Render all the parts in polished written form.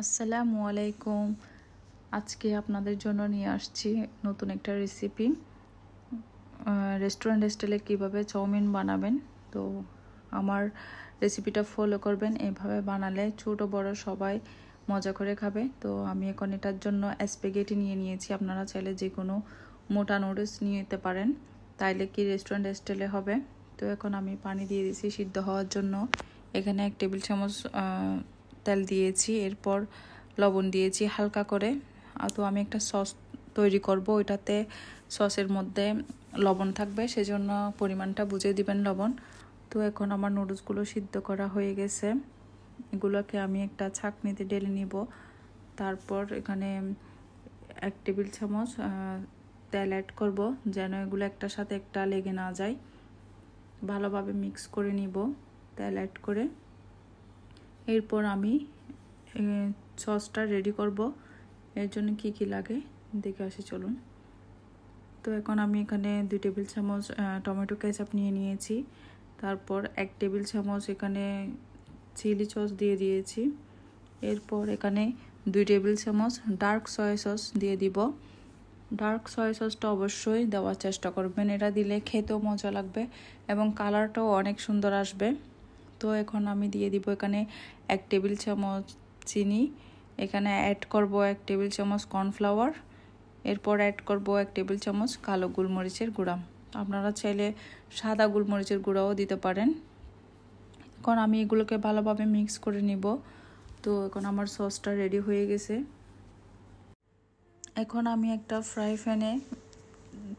আসসালামু আলাইকুম। আজকে আপনাদের জন্য নিয়ে আসছি নতুন একটা রেসিপি। রেস্টুরেন্ট স্টাইলে কীভাবে চাউমিন বানাবেন। তো আমার রেসিপিটা ফলো করবেন। এভাবে বানালে ছোট বড় সবাই মজা করে খাবে। তো আমি এখন এটার জন্য স্প্যাগেটি নিয়ে নিয়েছি। আপনারা চাইলে যে কোনো মোটা নুডলস নিয়ে নিতে পারেন, তাইলে কি রেস্টুরেন্ট স্টাইলে হবে। তো এখন আমি পানি দিয়ে দিয়েছি সিদ্ধ হওয়ার জন্য। এখানে 1 টেবিল চামচ তেল দিয়েছি, এরপর লবণ দিয়েছি হালকা করে। তো আমি একটা সস তৈরি করব, ওইটাতে সসের মধ্যে লবণ থাকবে, সেজন্য পরিমাণটা বুঝে দিবেন লবণ। তো এখন আমার নুডলসগুলো সিদ্ধ করা হয়ে গেছে। এগুলোকে আমি একটা ছাঁকনিতে ঢেলে নিব। তারপর এখানে 1 টেবিল চামচ তেল অ্যাড করব, যেন এগুলো একটার সাথে একটা লেগে না যায়। ভালোভাবে মিক্স করে নিব তেল অ্যাড করে। এরপর আমি সসটা রেডি করব। এর জন্য কি কি লাগে দেখে আসি চলুন। তো এখন আমি এখানে 2 টেবিল চামচ টমেটো কেচাপ নিয়ে নিয়েছি। তারপর 1 টেবিল চামচ এখানে চিলি সস দিয়ে দিয়েছি। এরপর এখানে 2 টেবিল চামচ ডার্ক সয়া সস দিয়ে দিব। ডার্ক সয়া সসটা অবশ্যই দেওয়ার চেষ্টা করবেন, এটা দিলে খেতেও মজা লাগবে এবং কালারটাও অনেক সুন্দর আসবে। তো এখন আমি দিয়ে দিব এখানে 1 টেবিল চামচ চিনি। এখানে অ্যাড করব 1 টেবিল চামচ কর্নফ্লাওয়ার। এরপর অ্যাড করব 1 টেবিল চামচ কালো গোলমরিচের গুঁড়া। আপনারা চাইলে সাদা গোলমরিচের গুঁড়াও দিতে পারেন। এখন আমি এগুলোকে ভালোভাবে মিক্স করে নিব। তো এখন আমার সসটা রেডি হয়ে গেছে। এখন আমি একটা ফ্রাই প্যানে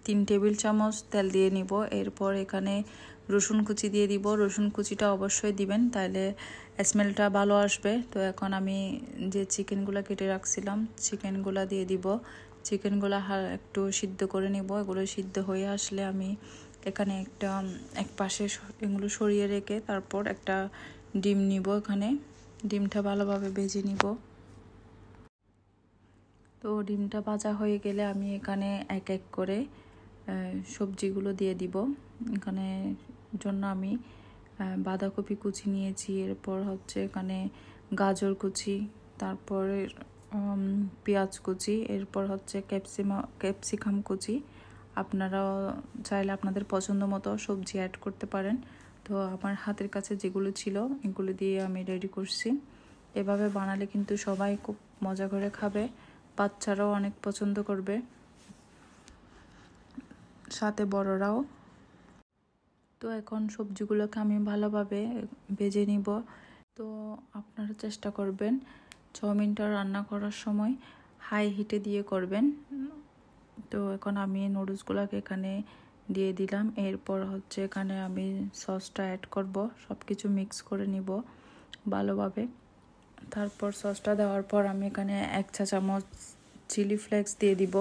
3 টেবিল চামচ তেল দিয়ে নিব। এরপর এখানে রসুন কুচি দিয়ে দিব। রসুন কুচিটা অবশ্যই দিবেন, তাহলে স্মেলটা ভালো আসবে। তো এখন আমি যে চিকেনগুলো কেটে রাখছিলাম চিকেনগুলো দিয়ে দিব। চিকেনগুলো একটু সিদ্ধ করে নিব। এগুলো সিদ্ধ হয়ে আসলে আমি এখানে এক পাশে এগুলো সরিয়ে রেখে তারপর একটা ডিম নিব। এখানে ডিমটা ভালোভাবে ভেজে নিব। তো ডিমটা ভাজা হয়ে গেলে আমি এখানে এক এক করে সবজিগুলো দিয়ে দিব। এখানে জন্য আমি বাঁধাকপি কুচি নিয়েছি, এরপর হচ্ছে এখানে গাজর কুচি, তারপর পেঁয়াজ কুচি, এরপর হচ্ছে ক্যাপসিকাম কুচি। আপনারাও চাইলে আপনাদের পছন্দ মতো সবজি অ্যাড করতে পারেন। তো আমার হাতের কাছে যেগুলো ছিল এগুলো দিয়ে আমি রেডি করছি। এভাবে বানালে কিন্তু সবাই খুব মজা করে খাবে, বাচ্চারাও অনেক পছন্দ করবে, সাথে বড়রাও। তো এখন সবজিগুলোকে আমি ভালোভাবে ভেজে নিব। তো আপনারা চেষ্টা করবেন চাউমিনটা রান্না করার সময় হাই হিটে দিয়ে করবেন। তো এখন আমি নুডলসগুলোকে এখানে দিয়ে দিলাম। এরপর হচ্ছে এখানে আমি সসটা অ্যাড করব, সব কিছু মিক্স করে নিব ভালোভাবে। তারপর সসটা দেওয়ার পর আমি এখানে 1 চা চামচ চিলি ফ্লেক্স দিয়ে দিব।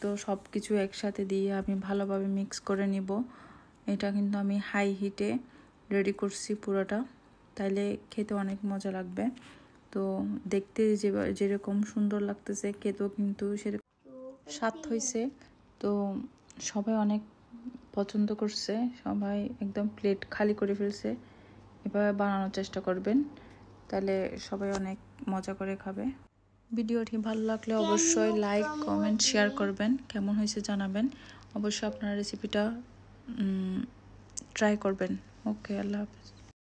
তো সব কিছু একসাথে দিয়ে আমি ভালোভাবে মিক্স করে নিব। এটা কিন্তু আমি হাই হিটে রেডি করছি পুরোটা, তাইলে খেতে অনেক মজা লাগবে। তো দেখতে যেরকম সুন্দর লাগতেছে, খেতেও কিন্তু সেরকম স্বাদ হয়েছে। তো সবাই অনেক পছন্দ করছে, সবাই একদম প্লেট খালি করে ফেলছে। এভাবে বানানোর চেষ্টা করবেন, তাহলে সবাই অনেক মজা করে খাবে। ভিডিওটি ভালো লাগলে অবশ্যই লাইক কমেন্ট শেয়ার করবেন, কেমন হয়েছে জানাবেন। অবশ্যই আপনারা রেসিপিটা ট্রাই করবেন। ওকে, আল্লাহ হাফেজ।